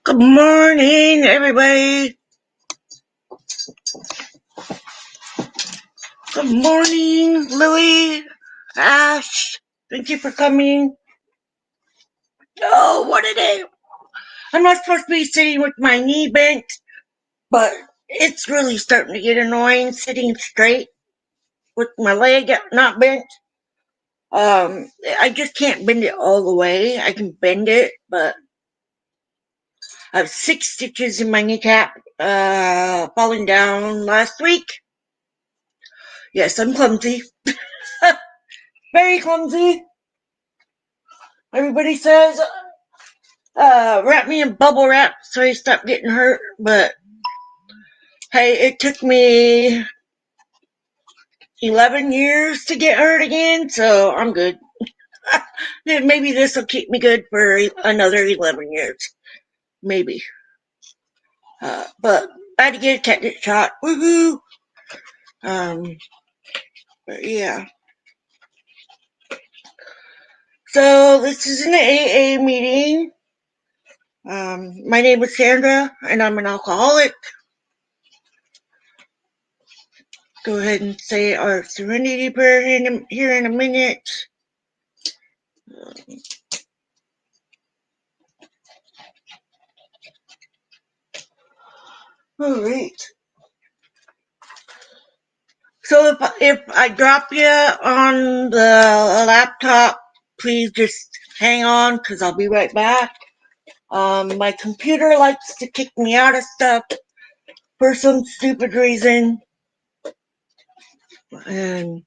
Good morning, everybody. Good morning, Lily, Ash. Thank you for coming. Oh, what a day. I'm not supposed to be sitting with my knee bent, but it's really starting to get annoying sitting straight with my leg not bent. I just can't bend it all the way. I can bend it, but I have 6 stitches in my kneecap, falling down last week. Yes, I'm clumsy. Very clumsy. Everybody says, wrap me in bubble wrap so I stop getting hurt, but hey, it took me 11 years to get hurt again, so I'm good. Maybe this will keep me good for another 11 years. Maybe. But I had to get a tetanus shot. Woohoo! But yeah. So this is an AA meeting. My name is Sandra, and I'm an alcoholic. Go ahead and say our serenity prayer here in a minute. All right. So if I drop you on the laptop, please just hang on because I'll be right back. My computer likes to kick me out of stuff for some stupid reason. And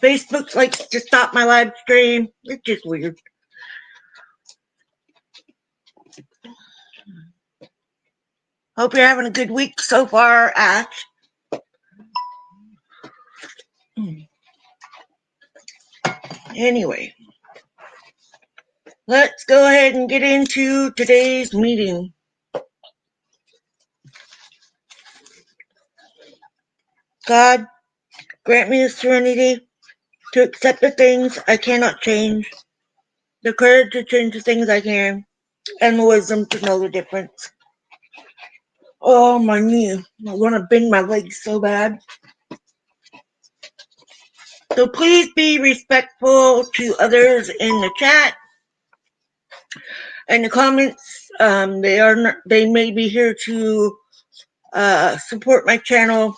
Facebook likes to stop my live stream. It's just weird. Hope you're having a good week so far, Ash. Anyway, let's go ahead and get into today's meeting. God, grant me the serenity to accept the things I cannot change, the courage to change the things I can, and the wisdom to know the difference. Oh, my knee. I want to bend my legs so bad. So please be respectful to others in the chat and the comments. They may be here to support my channel,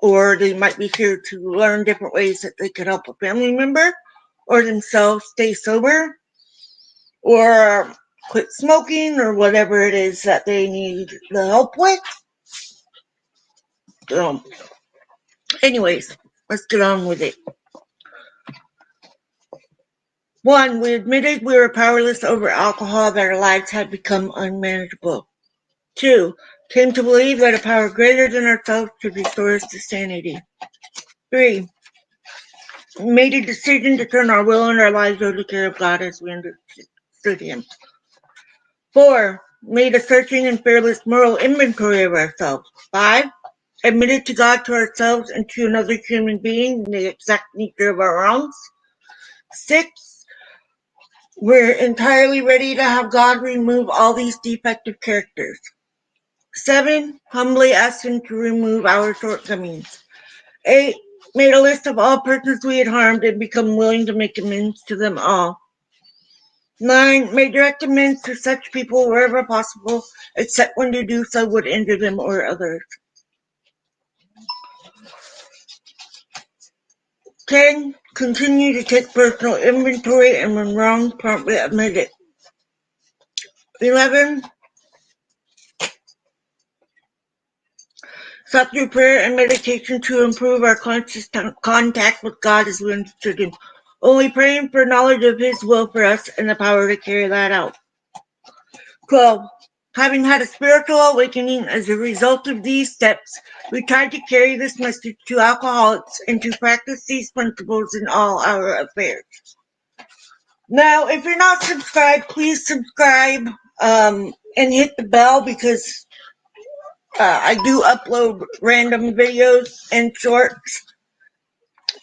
or they might be here to learn different ways that they could help a family member or themselves stay sober, or quit smoking, or whatever it is that they need the help with. So, anyways, let's get on with it. 1, we admitted we were powerless over alcohol, that our lives had become unmanageable. 2, came to believe that a power greater than ourselves could restore us to sanity. 3, made a decision to turn our will and our lives over to the care of God as we understood Him. 4, made a searching and fearless moral inventory of ourselves. 5, admitted to God, to ourselves, and to another human being the exact nature of our wrongs. 6, we're entirely ready to have God remove all these defective characters. 7, humbly asked Him to remove our shortcomings. 8, made a list of all persons we had harmed and become willing to make amends to them all. 9, made direct amends to such people wherever possible, except when to do so would injure them or others. 10, continue to take personal inventory, and when wrong, promptly admit it. 11, sought through prayer and meditation to improve our conscious contact with God as we understood Him, only praying for knowledge of His will for us and the power to carry that out. 12, having had a spiritual awakening as a result of these steps, we tried to carry this message to alcoholics and to practice these principles in all our affairs. Now, if you're not subscribed, please subscribe and hit the bell, because I do upload random videos and shorts,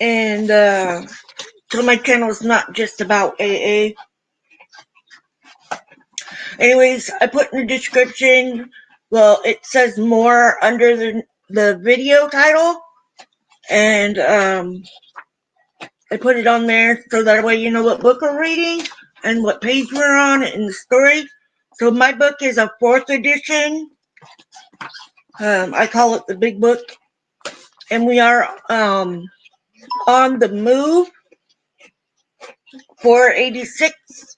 and so my channel is not just about AA. Anyways, I put in the description, well, it says more under the video title, and I put it on there so that way you know what book we're reading and what page we're on in the story. So my book is a 4th edition. I call it the big book. And we are on the move, 486.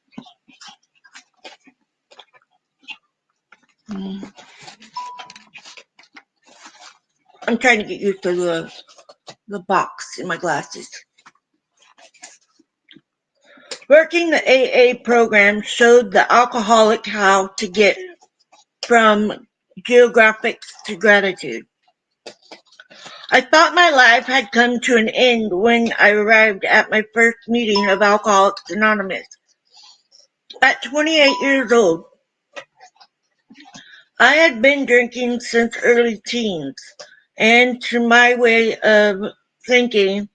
I'm trying to get used to the box in my glasses. Working the AA program showed the alcoholic how to get from geographics to gratitude. I thought my life had come to an end when I arrived at my first meeting of Alcoholics Anonymous. At 28 years old, I had been drinking since early teens, and to my way of thinking,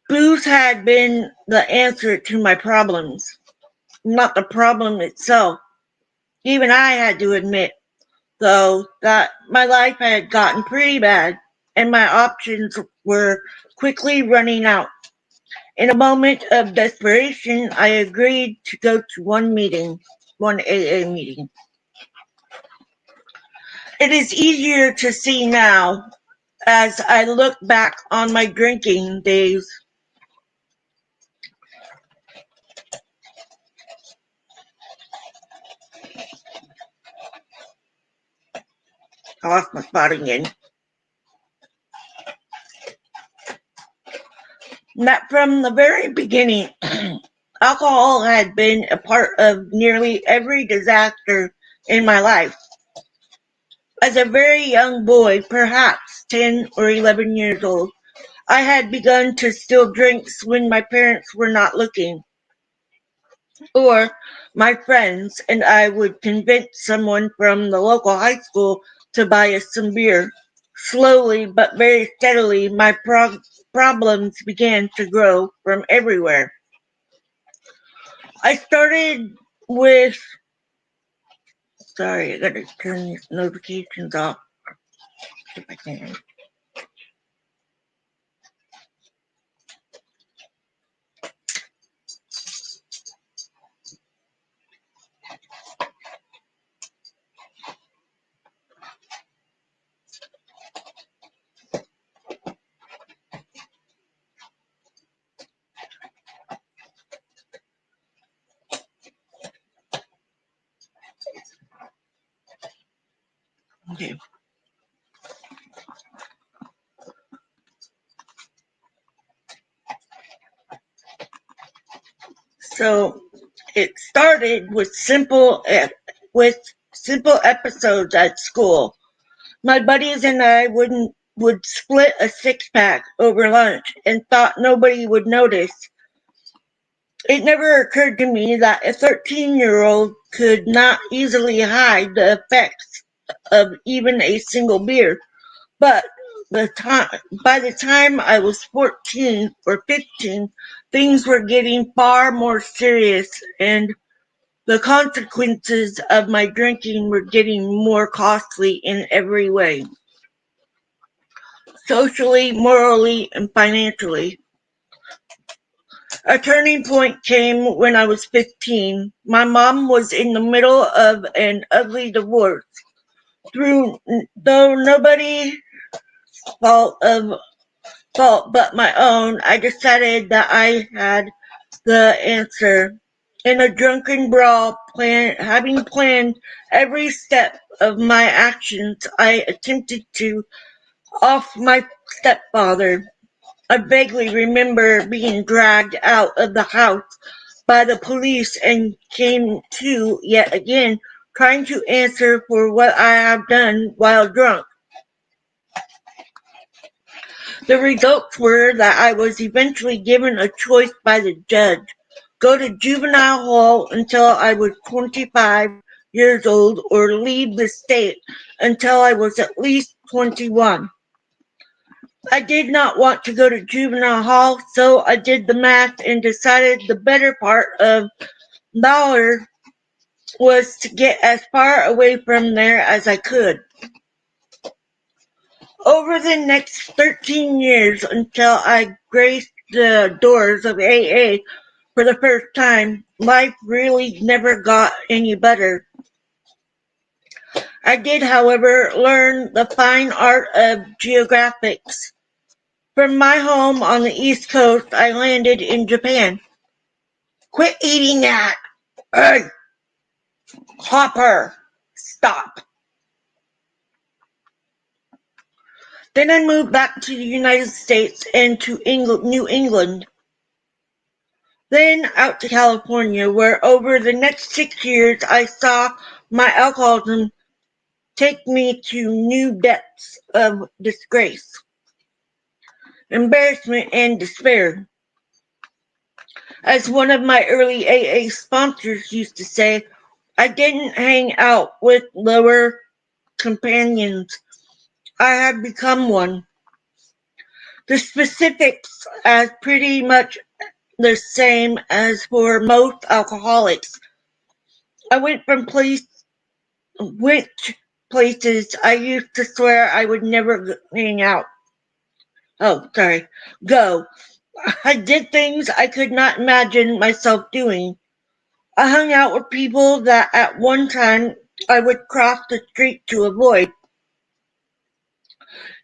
booze had been the answer to my problems, not the problem itself. Even I had to admit, though, that my life had gotten pretty bad, and my options were quickly running out. In a moment of desperation, I agreed to go to one AA meeting. It is easier to see now as I look back on my drinking days. I lost my spot again. That from the very beginning, alcohol had been a part of nearly every disaster in my life. As a very young boy, perhaps 10 or 11 years old, I had begun to steal drinks when my parents were not looking, or my friends and I would convince someone from the local high school to buy us some beer. Slowly but very steadily, my problems began to grow from everywhere. I started with, sorry, I gotta turn these notifications off if I can. Okay. So it started with simple episodes at school. My buddies and I would split a 6-pack over lunch and thought nobody would notice. It never occurred to me that a 13-year-old could not easily hide the effects of even a single beer. But by the time I was 14 or 15, things were getting far more serious, and the consequences of my drinking were getting more costly in every way. Socially, morally, and financially. A turning point came when I was 15. My mom was in the middle of an ugly divorce. Though nobody's fault but my own, I decided that I had the answer. In a drunken brawl, having planned every step of my actions, I attempted to off my stepfather. I vaguely remember being dragged out of the house by the police and came to yet again trying to answer for what I have done while drunk. The results were that I was eventually given a choice by the judge: go to juvenile hall until I was 25 years old or leave the state until I was at least 21. I did not want to go to juvenile hall, so I did the math and decided the better part of dollar was to get as far away from there as I could. Over the next 13 years until I graced the doors of AA for the first time, life really never got any better. I did, however, learn the fine art of geographics. From my home on the East Coast, I landed in Japan. Quit eating that! Hey! Hopper! Stop! Then I moved back to the United States and to New England. Then out to California, where over the next 6 years I saw my alcoholism take me to new depths of disgrace, embarrassment, and despair. As one of my early AA sponsors used to say, I didn't hang out with lower companions. I had become one. The specifics are pretty much the same as for most alcoholics. I went places I used to swear I would never hang out. Go. I did things I could not imagine myself doing. I hung out with people that at one time I would cross the street to avoid.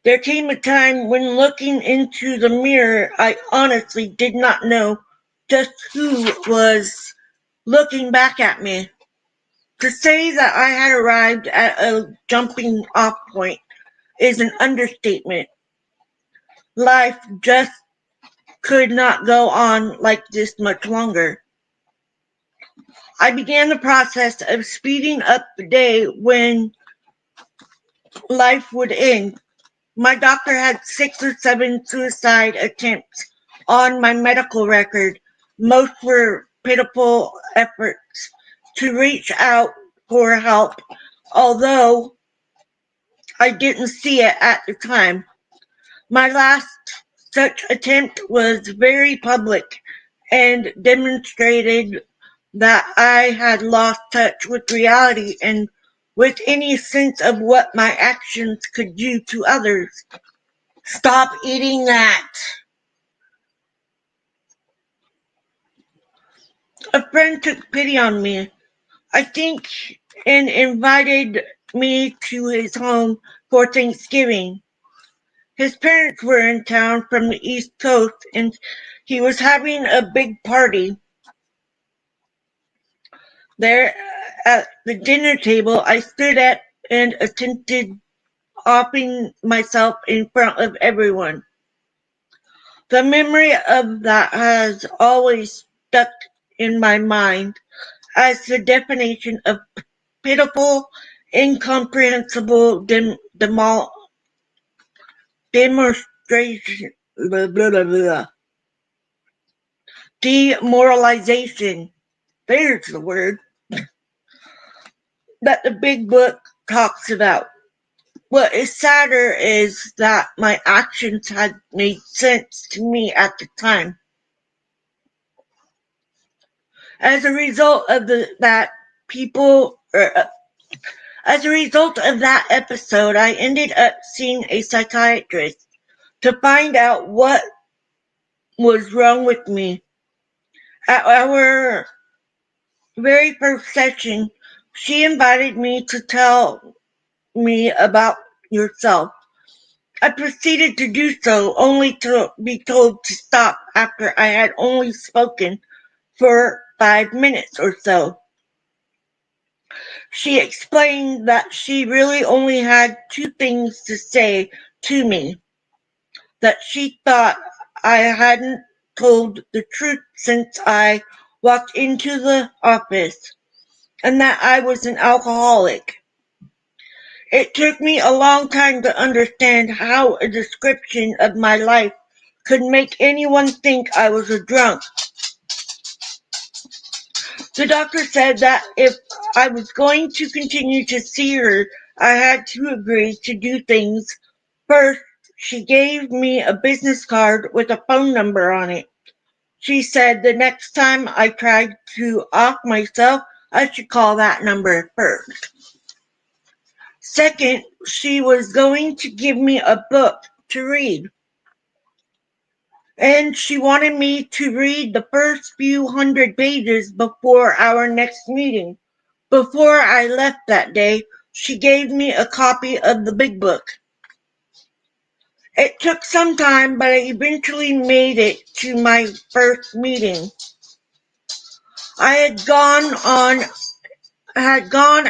There came a time when looking into the mirror, I honestly did not know just who was looking back at me. To say that I had arrived at a jumping off point is an understatement. Life just could not go on like this much longer. I began the process of speeding up the day when life would end. My doctor had 6 or 7 suicide attempts on my medical record. Most were pitiful efforts to reach out for help, although I didn't see it at the time. My last such attempt was very public and demonstrated that I had lost touch with reality and with any sense of what my actions could do to others. Stop eating that! A friend took pity on me, I think, and invited me to his home for Thanksgiving. His parents were in town from the East Coast and he was having a big party. There at the dinner table, I stood up and attempted offing myself in front of everyone. The memory of that has always stuck in my mind as the definition of pitiful, incomprehensible demonstration, blah, blah, blah, blah, demoralization. There's the word that the big book talks about. What is sadder is that my actions had made sense to me at the time. As a result of as a result of that episode, I ended up seeing a psychiatrist to find out what was wrong with me. At our very first session, she invited me to tell me about yourself. I proceeded to do so, only to be told to stop after I had only spoken for 5 minutes or so. She explained that she really only had 2 things to say to me, that she thought I hadn't told the truth since I walked into the office, and that I was an alcoholic. It took me a long time to understand how a description of my life could make anyone think I was a drunk. The doctor said that if I was going to continue to see her, I had to agree to do things. First, She gave me a business card with a phone number on it. She said the next time I tried to off myself, I should call that number first. Second, she was going to give me a book to read. And she wanted me to read the first few hundred pages before our next meeting. Before I left that day, she gave me a copy of the big book. It took some time, but I eventually made it to my first meeting. I had gone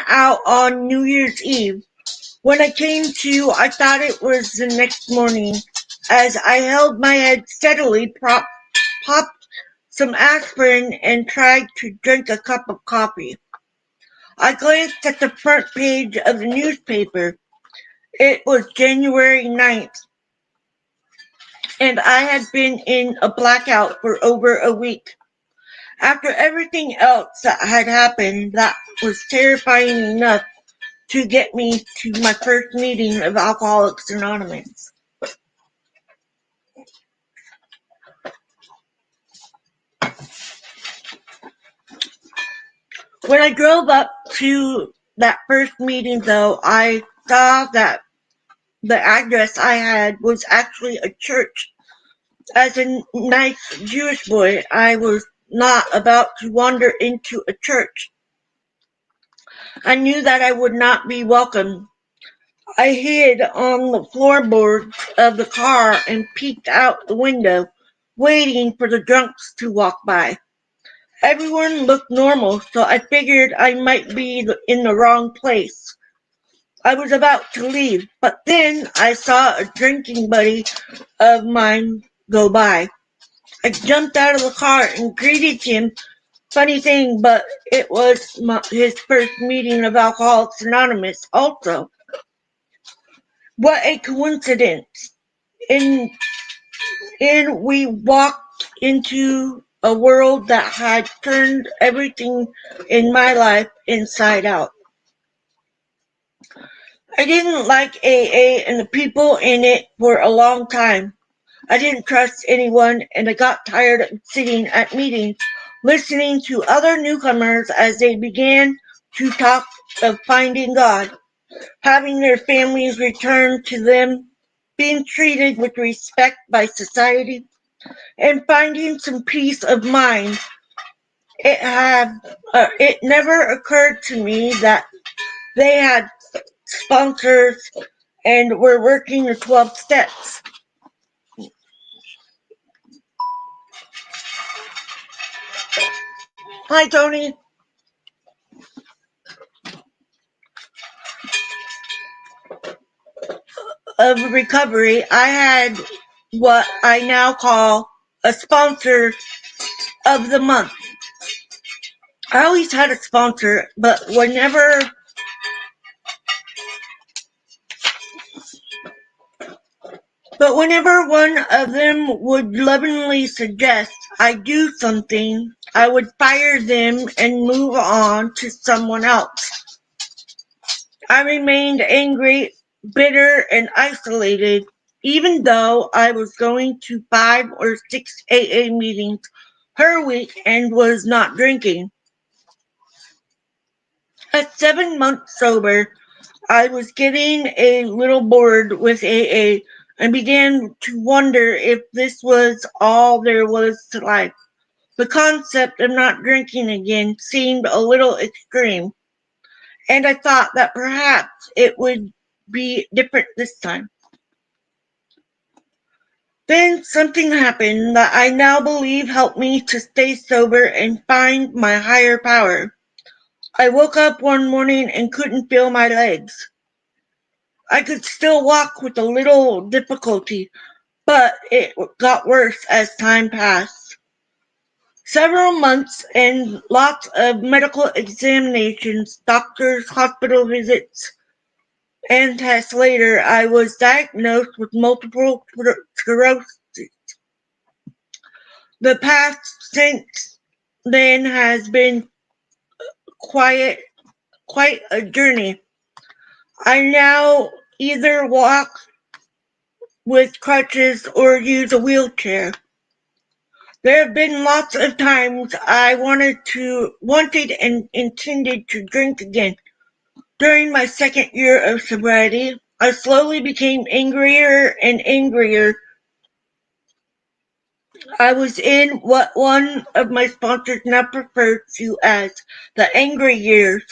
out on New Year's Eve. When I came to, I thought it was the next morning. As I held my head steadily, popped some aspirin, and tried to drink a cup of coffee, I glanced at the front page of the newspaper. It was January 9th, and I had been in a blackout for over a week. After everything else that had happened, that was terrifying enough to get me to my first meeting of Alcoholics Anonymous. When I drove up to that first meeting, though, I saw that the address I had was actually a church. As a nice Jewish boy, I was not about to wander into a church. I knew that I would not be welcome. I hid on the floorboards of the car and peeked out the window, waiting for the drunks to walk by. Everyone looked normal, so I figured I might be in the wrong place. I was about to leave, but then I saw a drinking buddy of mine go by. I jumped out of the car and greeted him. Funny thing, but it was his first meeting of Alcoholics Anonymous also. What a coincidence. In we walked into a world that had turned everything in my life inside out. I didn't like AA and the people in it for a long time. I didn't trust anyone, and I got tired of sitting at meetings, listening to other newcomers as they began to talk of finding God, having their families return to them, being treated with respect by society, and finding some peace of mind. It never occurred to me that they had sponsors and were working the 12 steps. Hi, Tony. Of recovery, I had what I now call a sponsor of the month. I always had a sponsor, but whenever one of them would lovingly suggest I do something, I would fire them and move on to someone else. I remained angry, bitter, and isolated, even though I was going to 5 or 6 AA meetings per week and was not drinking. At 7 months sober, I was getting a little bored with AA and began to wonder if this was all there was to life. The concept of not drinking again seemed a little extreme, and I thought that perhaps it would be different this time. Then something happened that I now believe helped me to stay sober and find my higher power. I woke up one morning and couldn't feel my legs. I could still walk with a little difficulty, but it got worse as time passed. Several months and lots of medical examinations, doctors, hospital visits, and tests later, I was diagnosed with multiple sclerosis. The path since then has been quite a journey. I now either walk with crutches or use a wheelchair. There have been lots of times I wanted and intended to drink again. During my second year of sobriety, I slowly became angrier and angrier. I was in what one of my sponsors now referred to as the angry years.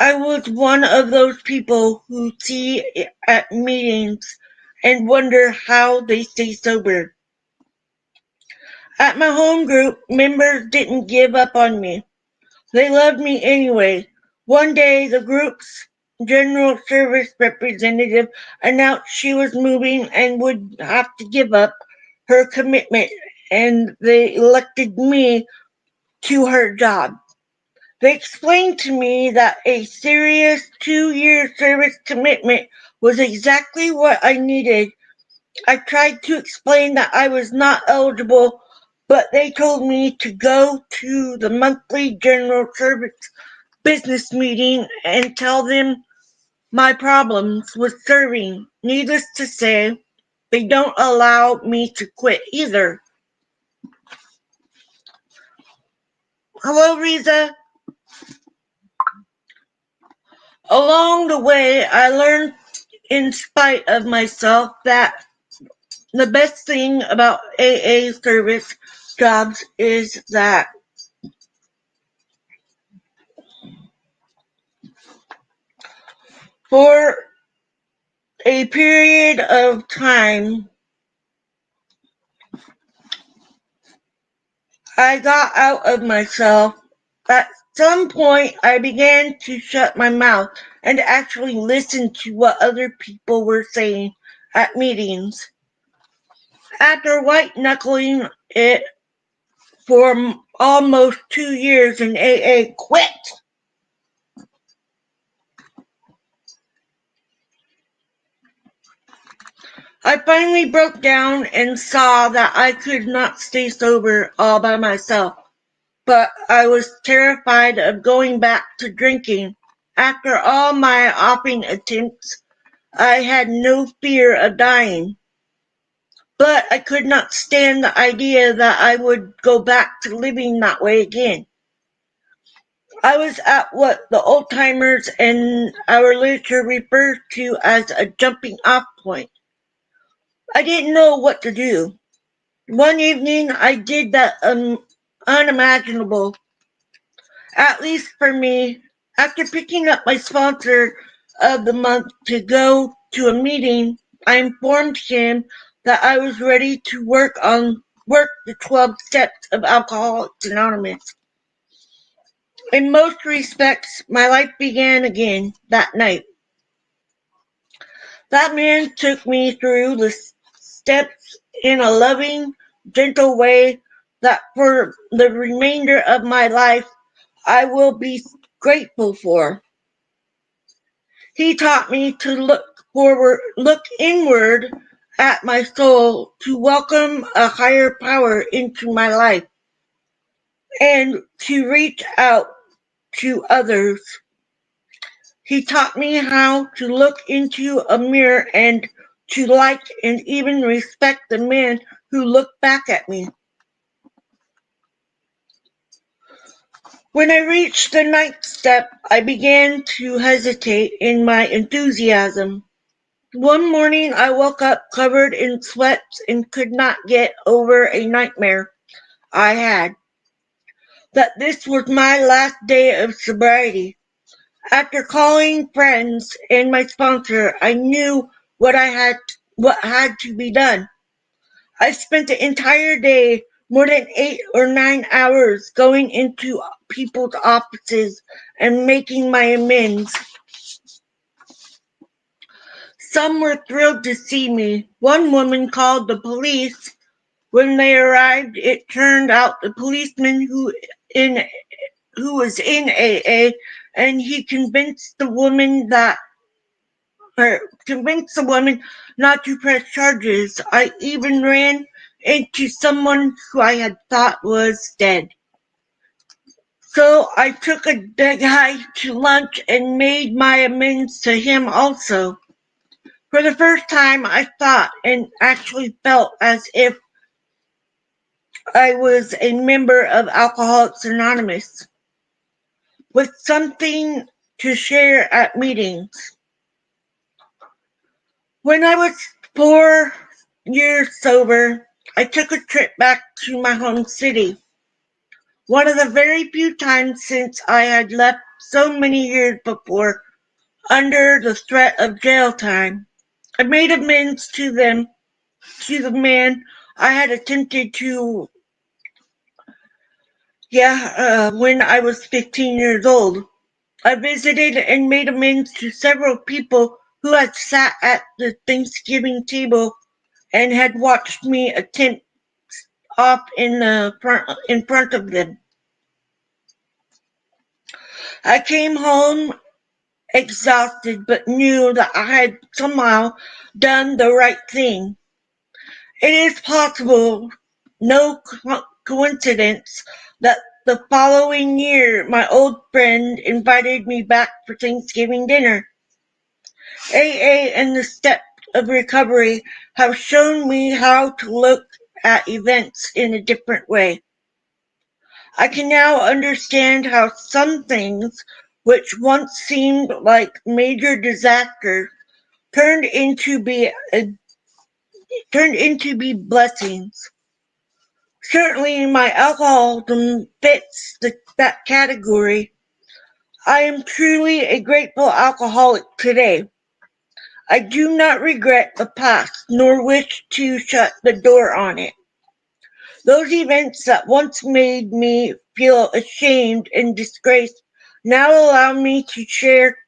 I was one of those people who see at meetings and wonder how they stay sober. At my home group, members didn't give up on me. They loved me anyway. One day, the group's general service representative announced she was moving and would have to give up her commitment, and they elected me to her job. They explained to me that a serious 2-year service commitment was exactly what I needed. I tried to explain that I was not eligible, but they told me to go to the monthly general service business meeting and tell them my problems with serving. Needless to say, they don't allow me to quit either. Hello, Riza. Along the way, I learned in spite of myself that the best thing about AA service jobs is that for a period of time, I got out of myself. At some point, I began to shut my mouth and actually listen to what other people were saying at meetings. After white knuckling it for almost 2 years in AA, quit. I finally broke down and saw that I could not stay sober all by myself, but I was terrified of going back to drinking. After all my offing attempts, I had no fear of dying, but I could not stand the idea that I would go back to living that way again. I was at what the old-timers and our literature refers to as a jumping off point. I didn't know what to do. One evening I did the unimaginable, at least for me. After picking up my sponsor of the month to go to a meeting, I informed him that I was ready to work the 12 steps of Alcoholics Anonymous. In most respects, my life began again that night. That man took me through the steps in a loving, gentle way that for the remainder of my life I will be grateful for. He taught me to look inward at my soul, to welcome a higher power into my life, and to reach out to others. He taught me how to look into a mirror and to like and even respect the men who look back at me. When I reached the 9th step, I began to hesitate in my enthusiasm. One morning I woke up covered in sweats and could not get over a nightmare I had, that this was my last day of sobriety. After calling friends and my sponsor, I knew what had to be done. I spent the entire day, more than 8 or 9 hours, going into people's offices and making my amends. Some were thrilled to see me. One woman called the police. When they arrived, it turned out the policeman who was in AA, and he convinced the woman not to press charges. I even ran into someone who I had thought was dead. So I took a guy to lunch and made my amends to him also. For the first time, I thought and actually felt as if I was a member of Alcoholics Anonymous, with something to share at meetings. When I was 4 years sober, I took a trip back to my home city. One of the very few times since I had left so many years before under the threat of jail time. I made amends to the man I had attempted to, when I was 15 years old. I visited and made amends to several people who had sat at the Thanksgiving table and had watched me attempt off in front of them. I came home exhausted, but knew that I had somehow done the right thing. It is possible, no coincidence, that the following year my old friend invited me back for Thanksgiving dinner. AA and the steps of recovery have shown me how to look at events in a different way. I can now understand how some things which once seemed like major disasters turned into be blessings. Certainly my alcoholism fits that category. I am truly a grateful alcoholic today. I do not regret the past, nor wish to shut the door on it. Those events that once made me feel ashamed and disgraced now allow me to share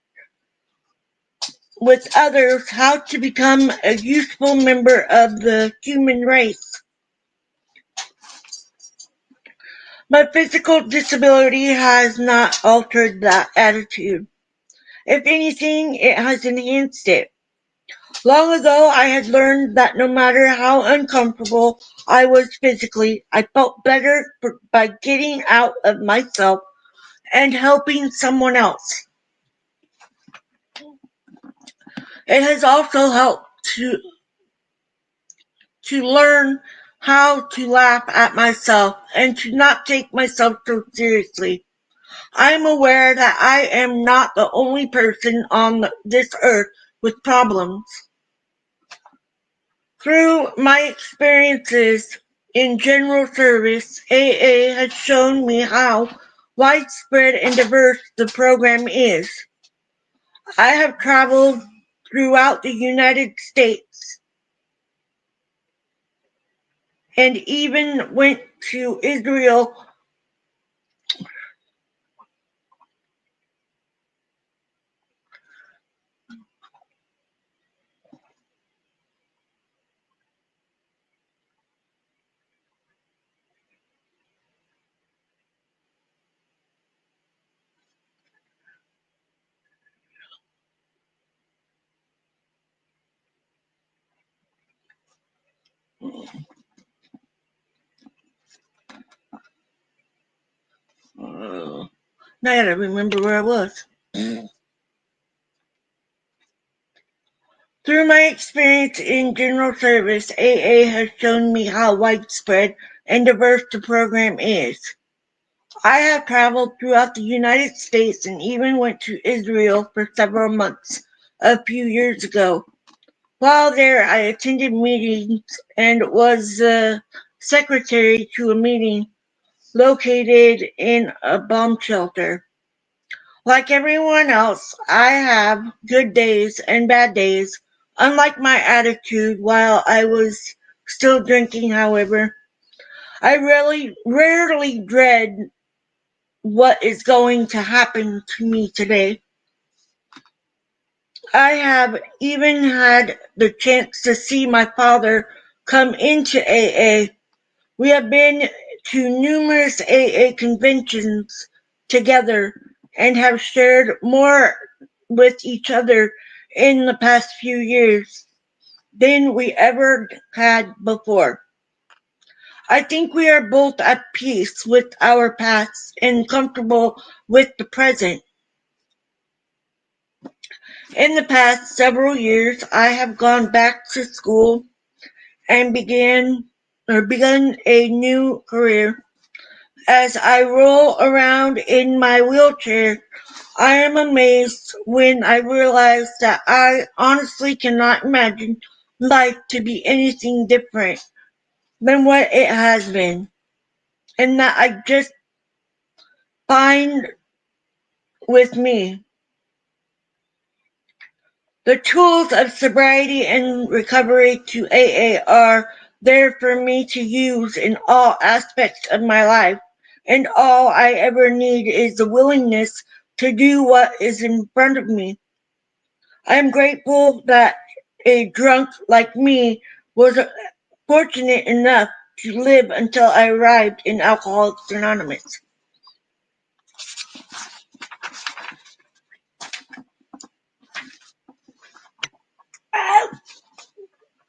with others how to become a useful member of the human race. My physical disability has not altered that attitude. If anything, it has enhanced it. Long ago, I had learned that no matter how uncomfortable I was physically, I felt better by getting out of myself and helping someone else. It has also helped to learn how to laugh at myself and to not take myself so seriously. I am aware that I am not the only person on this earth with problems. Through my experiences in general service, AA has shown me how widespread and diverse the program is. I have traveled throughout the United States and even went to Israel. Now I gotta remember where I was. Through my experience in general service, AA has shown me how widespread and diverse the program is. I have traveled throughout the United States and even went to Israel for several months a few years ago. While there, I attended meetings and was the secretary to a meeting located in a bomb shelter. Like everyone else, I have good days and bad days. Unlike my attitude while I was still drinking, however, I rarely dread what is going to happen to me today. I have even had the chance to see my father come into AA. We have been to numerous AA conventions together and have shared more with each other in the past few years than we ever had before. I think we are both at peace with our past and comfortable with the present. In the past several years, I have gone back to school and begun a new career. As I roll around in my wheelchair, I am amazed when I realize that I honestly cannot imagine life to be anything different than what it has been, and that I just find with me the tools of sobriety and recovery to AA are there for me to use in all aspects of my life, and all I ever need is the willingness to do what is in front of me. I am grateful that a drunk like me was fortunate enough to live until I arrived in Alcoholics Anonymous.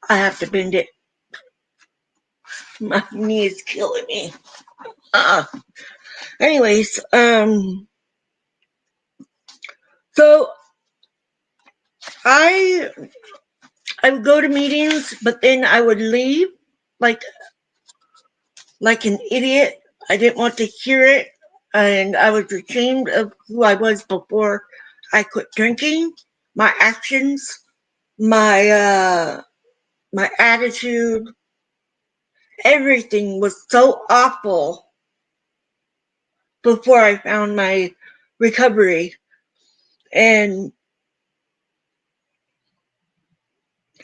I have to bend it. My knee is killing me. Anyways, so I would go to meetings, but then I would leave like an idiot. I didn't want to hear it, and I was ashamed of who I was before I quit drinking. My actions, my attitude, everything was so awful before I found my recovery. And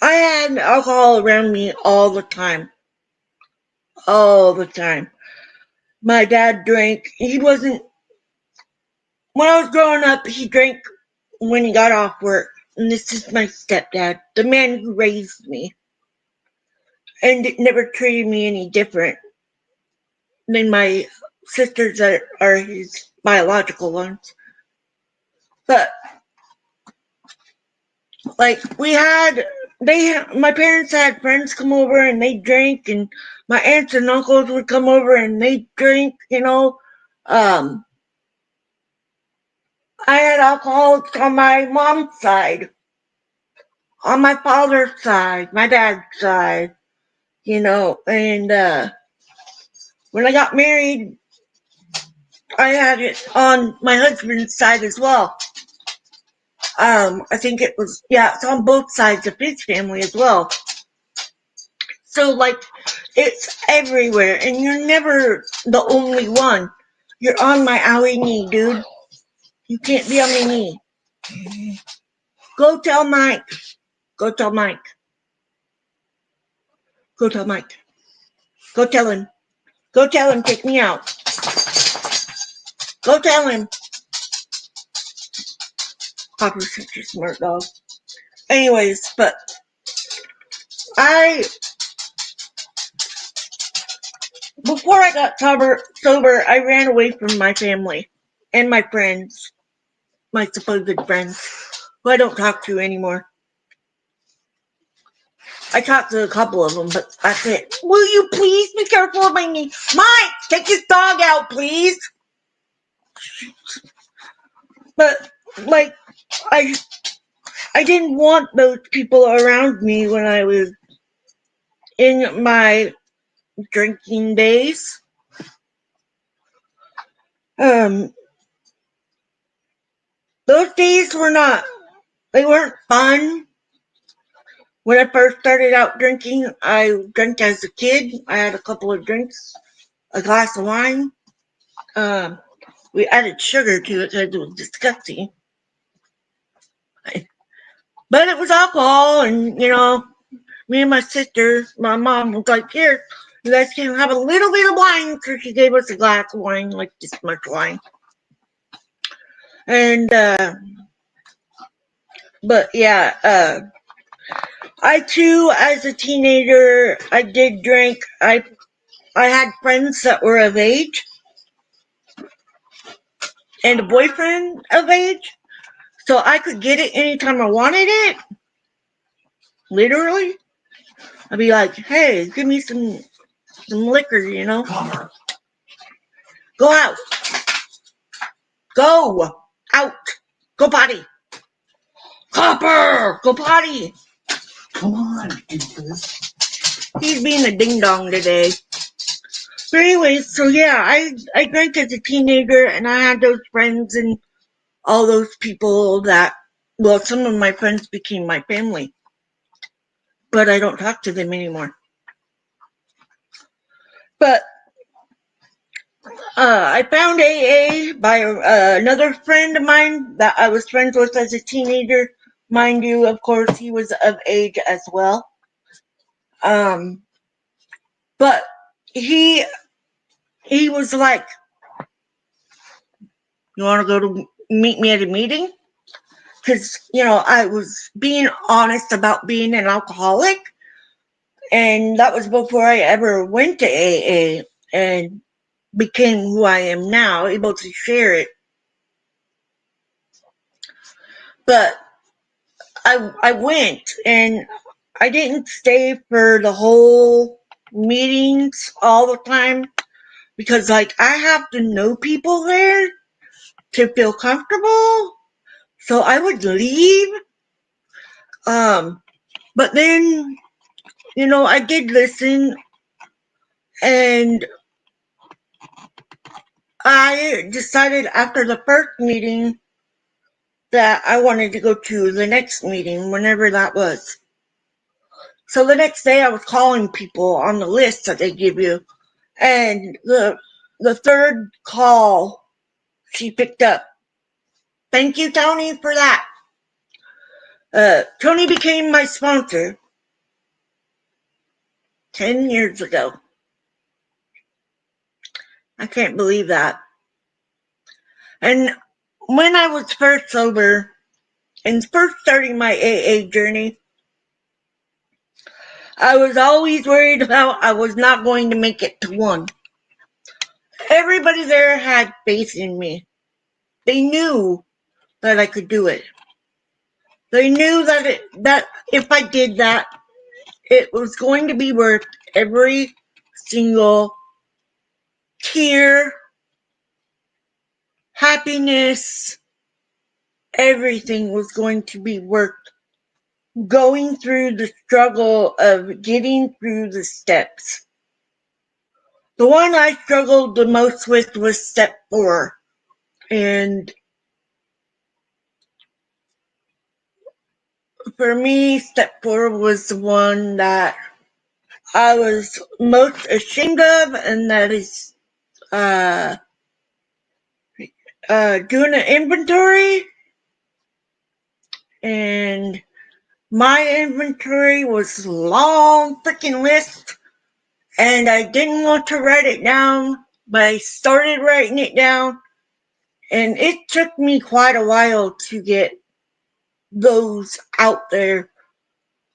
I had alcohol around me all the time. All the time. My dad drank. He wasn't, when I was growing up, he drank when he got off work. And this is my stepdad, the man who raised me. And it never treated me any different than my sisters that are his biological ones. But like my parents had friends come over and they drank, and my aunts and uncles would come over and they drink, I had alcoholics on my mom's side, on my father's side, my dad's side, and when I got married, I had it on my husband's side as well. I think it's on both sides of his family as well. So, like, it's everywhere, and you're never the only one. You're on my owie knee, dude. You can't be on my knee. Go tell Mike. Go tell Mike. Go tell Mike. Go tell him. Go tell him, take me out. Go tell him. Papa's such a smart dog. Anyways, but before I got sober, I ran away from my family and my friends, my supposed friends, who I don't talk to anymore. I talked to a couple of them, but that's it. Will you please be careful of my knee? Mike, take this dog out, please. But, like, I didn't want those people around me when I was in my drinking days. Those days they weren't fun. When I first started out drinking, I drank as a kid. I had a couple of drinks, a glass of wine. We added sugar to it because it was disgusting. But it was alcohol, and me and my sister, my mom was like, "Here, you guys can have a little bit of wine." So she gave us a glass of wine, like this much wine. And but yeah, I too, as a teenager, I did drink. I had friends that were of age and a boyfriend of age, so I could get it anytime I wanted it. Literally, I'd be like, "Hey, give me some liquor, Go out. Go out. Go potty. Copper, go potty. Come on, doofus. He's being a ding dong today. But anyways, so yeah, I drank as a teenager, and I had those friends and all those people that, well, some of my friends became my family, but I don't talk to them anymore. But I found AA by another friend of mine that I was friends with as a teenager. Mind you, of course, he was of age as well. But he was like, "You want to go to meet me at a meeting?" Because I was being honest about being an alcoholic, and that was before I ever went to AA and became who I am now, able to share it. But I went, and I didn't stay for the whole meetings all the time, because I have to know people there to feel comfortable. So I would leave. But then, I did listen, and I decided after the first meeting that I wanted to go to the next meeting, whenever that was. So the next day I was calling people on the list that they give you, and the third call she picked up. Thank you, Tony, for that. Tony became my sponsor 10 years ago. I can't believe that. And when I was first sober and first starting my AA journey, I was always worried about I was not going to make it to one. Everybody there had faith in me. They knew that I could do it. They knew that if I did that, it was going to be worth every single tear, happiness, everything was going to be worth going through the struggle of getting through the steps. The one I struggled the most with was step 4. And for me, step 4 was the one that I was most ashamed of, and that is doing an inventory. And my inventory was a long freaking list, and I didn't want to write it down, but I started writing it down, and it took me quite a while to get those out there,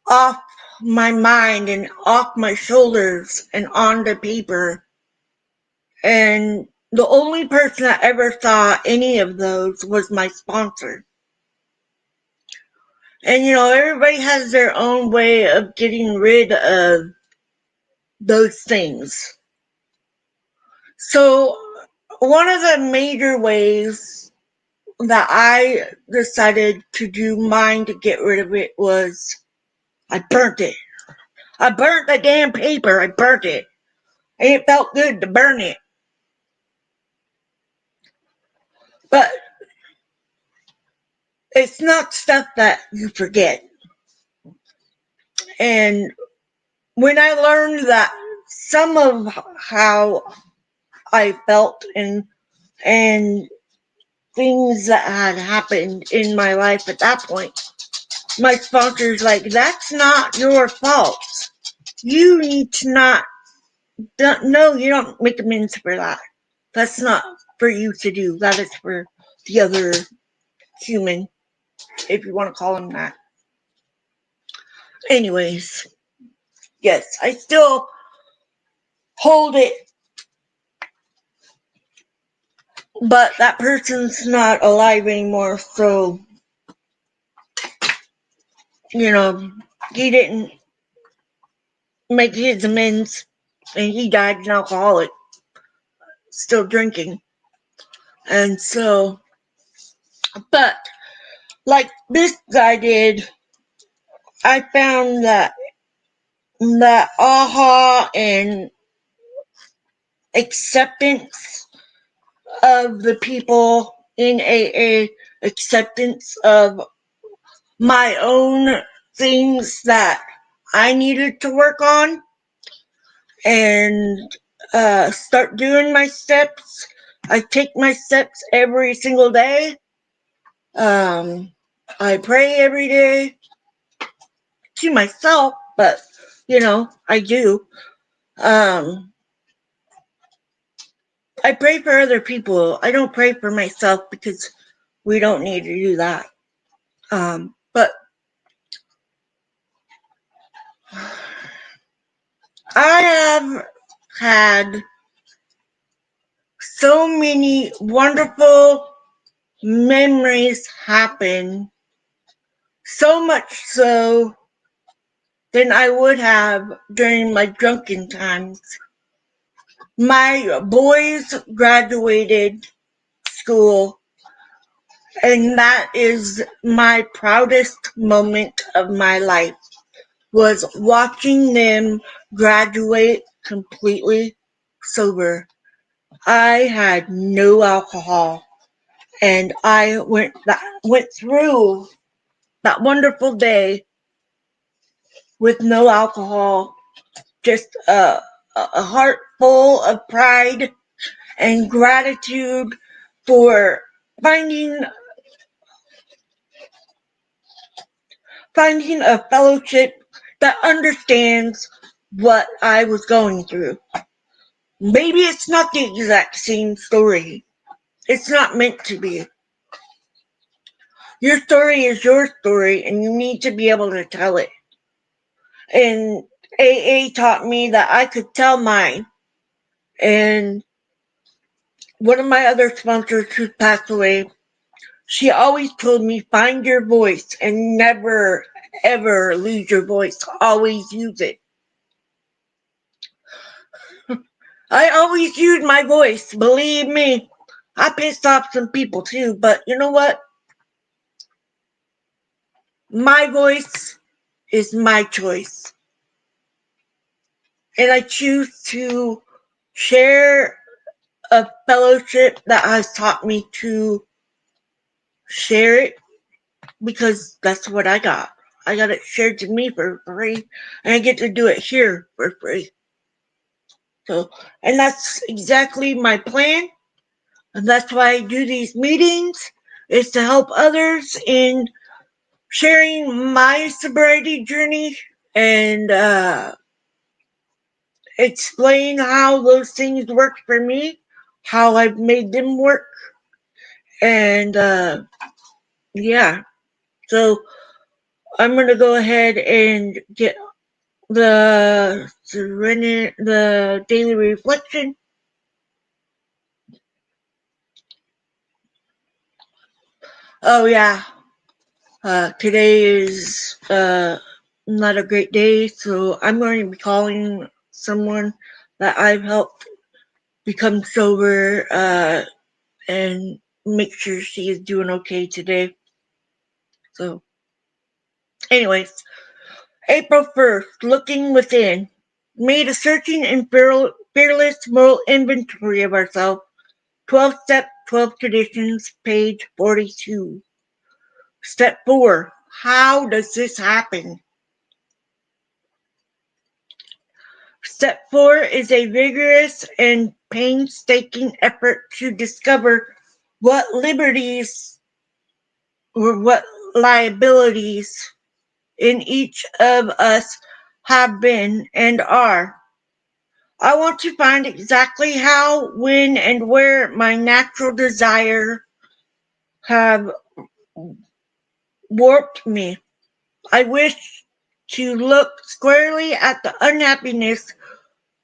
off my mind and off my shoulders and onto paper. And the only person that ever saw any of those was my sponsor. And everybody has their own way of getting rid of those things. So one of the major ways that I decided to do mine to get rid of it was I burnt it. I burnt the damn paper. I burnt it. And it felt good to burn it. But it's not stuff that you forget. And when I learned that some of how I felt and things that had happened in my life at that point, my sponsor's like, that's not your fault. You need to no, you don't make amends for that. That's not for you to do. That is for the other human, if you want to call him that. Anyways, yes, I still hold it, but that person's not alive anymore, so, he didn't make his amends, and he died an alcoholic, still drinking. And so, but like this guy did, I found that aha and acceptance of the people in AA, acceptance of my own things that I needed to work on, and start doing my steps. I take my steps every single day. I pray every day to myself, but I do. I pray for other people. I don't pray for myself because we don't need to do that. But I have had so many wonderful memories happen, so much so than I would have during my drunken times. My boys graduated school, and that is my proudest moment of my life, was watching them graduate completely sober. I had no alcohol, and I went through that wonderful day with no alcohol, just a heart full of pride and gratitude for finding a fellowship that understands what I was going through. Maybe it's not the exact same story. It's not meant to be. Your story is your story, and you need to be able to tell it. And AA taught me that I could tell mine. And one of my other sponsors who passed away, she always told me, find your voice and never, ever lose your voice. Always use it. I always use my voice. Believe me, I pissed off some people too, but you know what? My voice is my choice. And I choose to share a fellowship that has taught me to share it, because that's what I got. I got it shared to me for free, and I get to do it here for free. So, and that's exactly my plan, and that's why I do these meetings, is to help others in sharing my sobriety journey and explain how those things work for me, how I've made them work, and yeah. So I'm gonna go ahead and get the daily reflection. Oh yeah, today is not a great day, so I'm going to be calling someone that I've helped become sober and make sure she is doing okay today. So, anyways, April 1st, looking within, made a searching and fearless moral inventory of ourselves. 12 Step 12 Traditions, page 42. Step 4. How does this happen? Step 4 is a vigorous and painstaking effort to discover what liberties or what liabilities in each of us have been and are. I want to find exactly how, when, and where my natural desire have warped me. I wish to look squarely at the unhappiness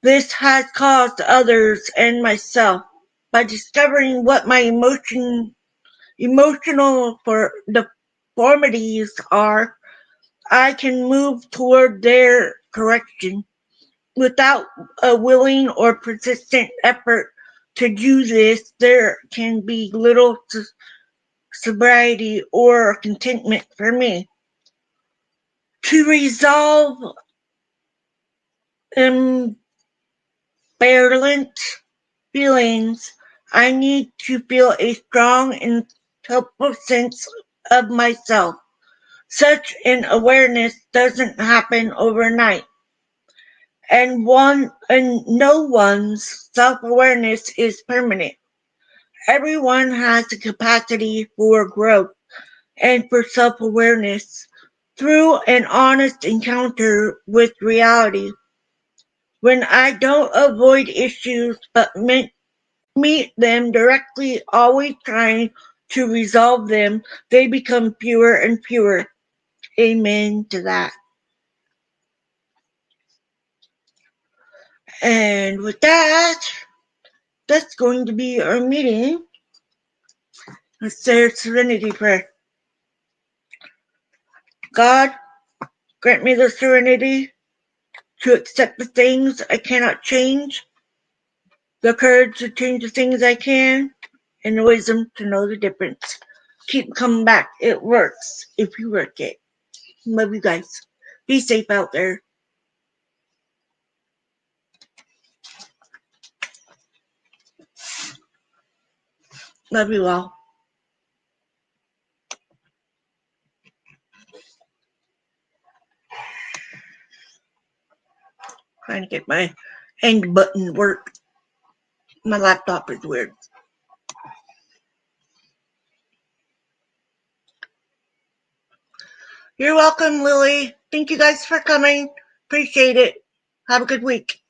this has caused others and myself. By discovering what my emotional deformities are, I can move toward their correction. Without a willing or persistent effort to do this, there can be little sobriety, or contentment for me. To resolve imbalanced feelings, I need to feel a strong and helpful sense of myself. Such an awareness doesn't happen overnight, and no one's self-awareness is permanent. Everyone has the capacity for growth and for self-awareness through an honest encounter with reality. When I don't avoid issues but meet them directly, always trying to resolve them, they become fewer and fewer. Amen to that. And with that, that's going to be our meeting. Let's say our serenity prayer. God, grant me the serenity to accept the things I cannot change, the courage to change the things I can, and the wisdom to know the difference. Keep coming back. It works if you work it. Love you guys. Be safe out there. Love you all. Trying to get my end button to work. My laptop is weird. You're welcome, Lily. Thank you guys for coming. Appreciate it. Have a good week.